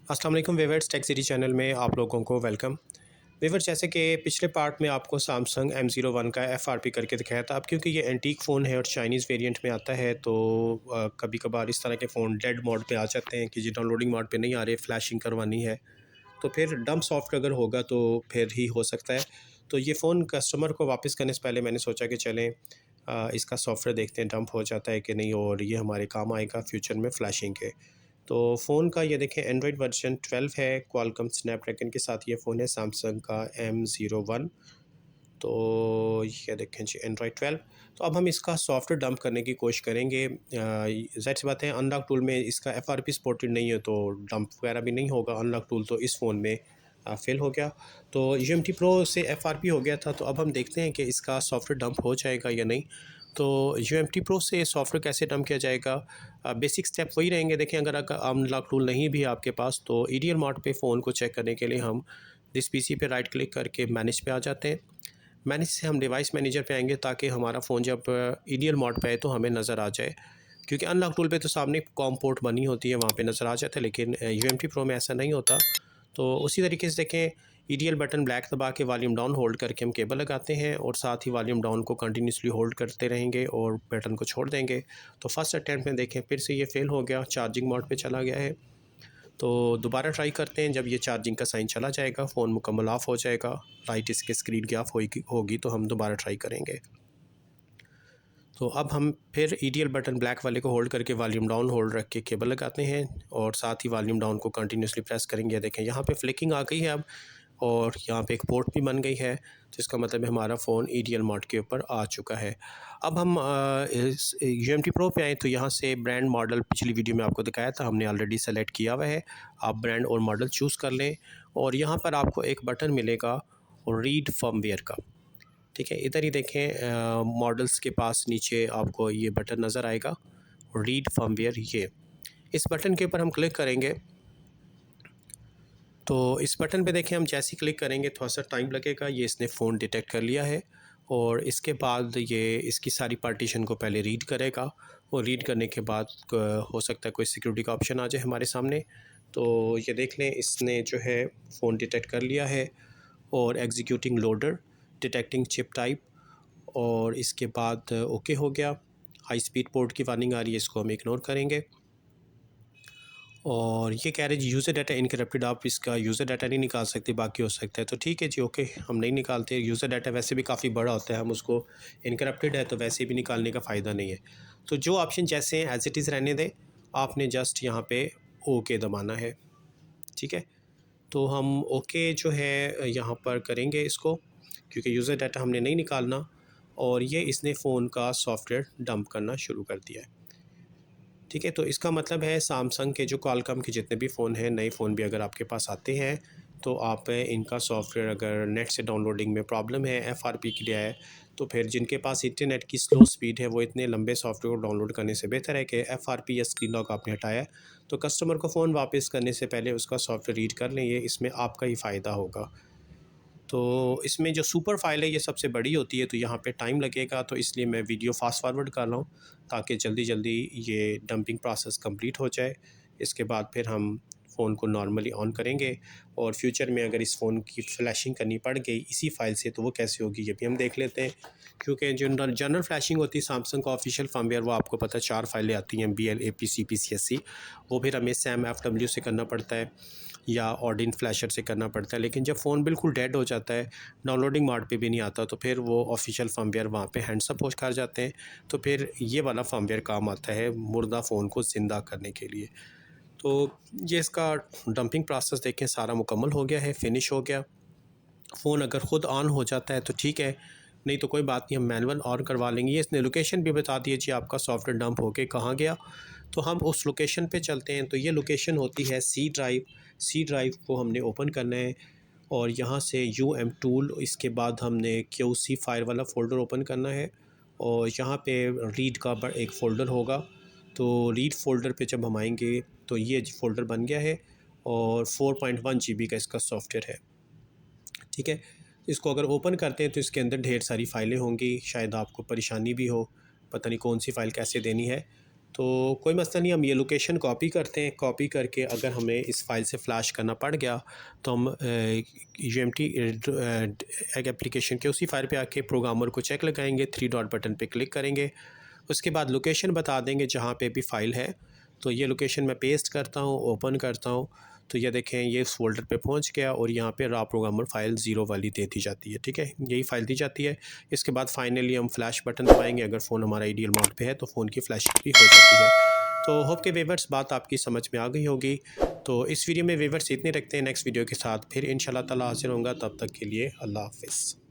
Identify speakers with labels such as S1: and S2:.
S1: अस्सलाम वालेकुम viewers, tech city channel में आप लोगों को वेलकम। वीवर्स, जैसे कि पिछले पार्ट में आपको सैमसंग M01 का FRP करके दिखाया था। अब क्योंकि ये एंटीक फ़ोन है और चाइनीज़ वेरिएंट में आता है, तो कभी कभार इस तरह के फ़ोन डेड मोड पे आ जाते हैं कि जी डाउनलोडिंग मोड पे नहीं आ रहे, फ्लैशिंग करवानी है, तो फिर डंप सॉफ्ट अगर होगा तो फिर ही हो सकता है। तो ये फ़ोन कस्टमर को वापस करने से पहले मैंने सोचा कि चलें इसका सॉफ्टवेयर देखते हैं डंप हो जाता है कि नहीं, और ये हमारे काम आएगा फ्यूचर में फ़्लैशिंग के। तो फ़ोन का ये देखें, एंड्रॉयड वर्जन 12 है, क्वालकॉम स्नैपड्रैगन के साथ ये फ़ोन है, सैमसंग का M01। तो ये देखें जी, एंड्रॉयड 12। तो अब हम इसका सॉफ्टवेयर डंप करने की कोशिश करेंगे। ज़ाहिर सी बात है, अनलॉक टूल में इसका FRP सपोर्टेड नहीं है, तो डंप वगैरह भी नहीं होगा। अनलॉक टूल तो इस फ़ोन में फेल हो गया। तो UMT प्रो से FRP हो गया था, तो अब हम देखते हैं कि इसका सॉफ्टवेयर डंप हो जाएगा या नहीं। तो UMT प्रो से सॉफ्टवेयर कैसे डंप किया जाएगा, बेसिक स्टेप वही रहेंगे। देखें, अगर अनलॉक टूल नहीं भी आपके पास, तो EDL मोड पे फ़ोन को चेक करने के लिए हम दिस PC पे राइट क्लिक करके मैनेज पे आ जाते हैं। मैनेज से हम डिवाइस मैनेजर पे आएंगे, ताकि हमारा फ़ोन जब EDL मोड पे आए तो हमें नज़र आ जाए। क्योंकि अनलॉक टूल पे तो सामने कॉम पोर्ट बनी होती है, वहाँ पे नज़र आ जाता है, लेकिन UMT प्रो में ऐसा नहीं होता। तो उसी तरीके से देखें, EDL बटन ब्लैक दबा के वॉल्यूम डाउन होल्ड करके हम केबल लगाते हैं, और साथ ही वॉल्यूम डाउन को कंटिन्यूसली होल्ड करते रहेंगे और बटन को छोड़ देंगे। तो फर्स्ट अटैम्प्ट में देखें फिर से ये फेल हो गया, चार्जिंग मोड पे चला गया है। तो दोबारा ट्राई करते हैं। जब ये चार्जिंग का साइन चला जाएगा, फ़ोन मुकम्मल ऑफ़ हो जाएगा, लाइट इसके स्क्रीन की ऑफ होगी, तो हम दोबारा ट्राई करेंगे। तो अब हम फिर EDL बटन ब्लैक वाले को होल्ड करके वॉल्यूम डाउन होल्ड रख के केबल लगाते हैं, और साथ ही वॉल्यूम डाउन को कंटिन्यूसली प्रेस करेंगे। देखें, यहाँ पे फ्लिकिंग आ गई है अब, और यहाँ पे एक पोर्ट भी बन गई है, तो इसका मतलब है हमारा फ़ोन EDL मोड के ऊपर आ चुका है। अब हम इस UMT प्रो पे आएँ, तो यहाँ से ब्रांड मॉडल पिछली वीडियो में आपको दिखाया था, हमने ऑलरेडी सेलेक्ट किया हुआ है। आप ब्रांड और मॉडल चूज़ कर लें, और यहाँ पर आपको एक बटन मिलेगा रीड फर्मवेयर का। ठीक है, इधर ही देखें, मॉडल्स के पास नीचे आपको ये बटन नज़र आएगा, रीड फर्मवेयर। ये इस बटन के ऊपर हम क्लिक करेंगे, तो इस बटन पे देखें, हम जैसे ही क्लिक करेंगे थोड़ा सा टाइम लगेगा। ये इसने फ़ोन डिटेक्ट कर लिया है, और इसके बाद ये इसकी सारी पार्टीशन को पहले रीड करेगा, और रीड करने के बाद हो सकता है कोई सिक्योरिटी का ऑप्शन आ जाए हमारे सामने। तो ये देख लें, इसने जो है फ़ोन डिटेक्ट कर लिया है, और executing loader, detecting chip type, और इसके बाद ओके हो गया। हाई स्पीड पोर्ट की वार्निंग आ रही है, इसको हम इग्नोर करेंगे। और ये कह रहे जी यूज़र डाटा इनकरप्टेड, आप इसका यूज़र डाटा नहीं निकाल सकते, बाकी हो सकता है। तो ठीक है जी, ओके, हम नहीं निकालते। यूज़र डाटा वैसे भी काफ़ी बड़ा होता है, हम उसको इनकरप्टेड है तो वैसे भी निकालने का फ़ायदा नहीं है। तो जो ऑप्शन जैसे हैं एज़ इट इज़ रहने दें, आपने जस्ट यहाँ पे ओके दबाना है। ठीक है, तो हम ओके जो है यहाँ पर करेंगे इसको, क्योंकि यूज़र डाटा हमने नहीं निकालना। और ये इसने फ़ोन का सॉफ्टवेयर डंप करना शुरू कर दिया है। ठीक है, तो इसका मतलब है सैमसंग के जो क्वालकॉम के जितने भी फ़ोन हैं, नए फ़ोन भी अगर आपके पास आते हैं, तो आप इनका सॉफ्टवेयर, अगर नेट से डाउनलोडिंग में प्रॉब्लम है, FRP के लिए है, तो फिर जिनके पास इंटरनेट की स्लो स्पीड है, वो इतने लंबे सॉफ्टवेयर को डाउनलोड करने से बेहतर है कि FRP या स्क्रीन लॉक आपने हटाया है, तो कस्टमर को फ़ोन वापस करने से पहले उसका सॉफ्टवेयर रीड कर लें। ये इसमें आपका ही फ़ायदा होगा। तो इसमें जो सुपर फाइल है, ये सबसे बड़ी होती है, तो यहाँ पे टाइम लगेगा, तो इसलिए मैं वीडियो फास्ट फॉरवर्ड कर रहा हूँ, ताकि जल्दी जल्दी ये डंपिंग प्रोसेस कंप्लीट हो जाए। इसके बाद फिर हम फ़ोन को नॉर्मली ऑन करेंगे, और फ्यूचर में अगर इस फ़ोन की फ्लैशिंग करनी पड़ गई इसी फाइल से, तो वो कैसे होगी ये भी हम देख लेते हैं। क्योंकि जो जनरल फ्लैशिंग होती है सैमसंग का ऑफिशियल फर्मवेयर, वो आपको पता है 4 फाइलें आती हैं, BL APC PCSC। वो फिर हमें SAM-FW से करना पड़ता है, या ऑर्डिन फ्लैशर से करना पड़ता है। लेकिन जब फ़ोन बिल्कुल डेड हो जाता है, डाउनलोडिंग मोड पे भी नहीं आता, तो फिर वो ऑफिशियल फर्मवेयर वहाँ पे हैंड्स अप कर जाते हैं। तो फिर ये वाला फर्मवेयर काम आता है मुर्दा फ़ोन को ज़िंदा करने के लिए। तो ये इसका डंपिंग प्रोसेस देखें, सारा मुकम्मल हो गया है, फिनिश हो गया। फ़ोन अगर ख़ुद ऑन हो जाता है तो ठीक है, नहीं तो कोई बात नहीं, हम मैनुअल ऑन करवा लेंगे। ये इसने लोकेशन भी बता दी है जी, आपका सॉफ्टवेयर डंप होके कहाँ गया। तो हम उस लोकेशन पे चलते हैं। तो ये लोकेशन होती है C ड्राइव। C ड्राइव को हमने ओपन करना है, और यहाँ से UM टूल, इसके बाद हमने QC फाइल वाला फ़ोल्डर ओपन करना है, और यहाँ पे रीड का एक फ़ोल्डर होगा। तो रीड फ़ोल्डर पे जब हम आएंगे, तो ये फ़ोल्डर बन गया है, और 4.1 GB का इसका सॉफ्टवेयर है। ठीक है, इसको अगर ओपन करते हैं तो इसके अंदर ढेर सारी फ़ाइलें होंगी, शायद आपको परेशानी भी हो, पता नहीं कौन सी फ़ाइल कैसे देनी है। तो कोई मसला नहीं, हम ये लोकेशन कॉपी करते हैं। कॉपी करके अगर हमें इस फाइल से फ़्लैश करना पड़ गया तो हम UMT एक एप्लीकेशन के उसी फाइल पे आके प्रोग्रामर को चेक लगाएंगे, 3 डॉट बटन पे क्लिक करेंगे, उसके बाद लोकेशन बता देंगे जहाँ पे भी फ़ाइल है। तो ये लोकेशन मैं पेस्ट करता हूँ, ओपन करता हूँ, तो ये देखें ये इस फ़ोल्डर पे पहुँच गया और यहाँ पे रॉ प्रोग्रामर फ़ाइल 0 वाली दे दी जाती है। ठीक है, यही फ़ाइल दी जाती है। इसके बाद फाइनली हम फ्लैश बटन दबाएंगे। अगर फ़ोन हमारा आइडियल मोड पे है तो फ़ोन की फ्लैशिंग भी हो जाती है। तो होप के व्यूअर्स बात आपकी समझ में आ गई होगी। तो इस वीडियो में व्यूअर्स इतने रखते हैं, नेक्स्ट वीडियो के साथ फिर इंशाल्लाह ताला हाज़िर होऊंगा। तब तक के लिए अल्लाह हाफ़िज़।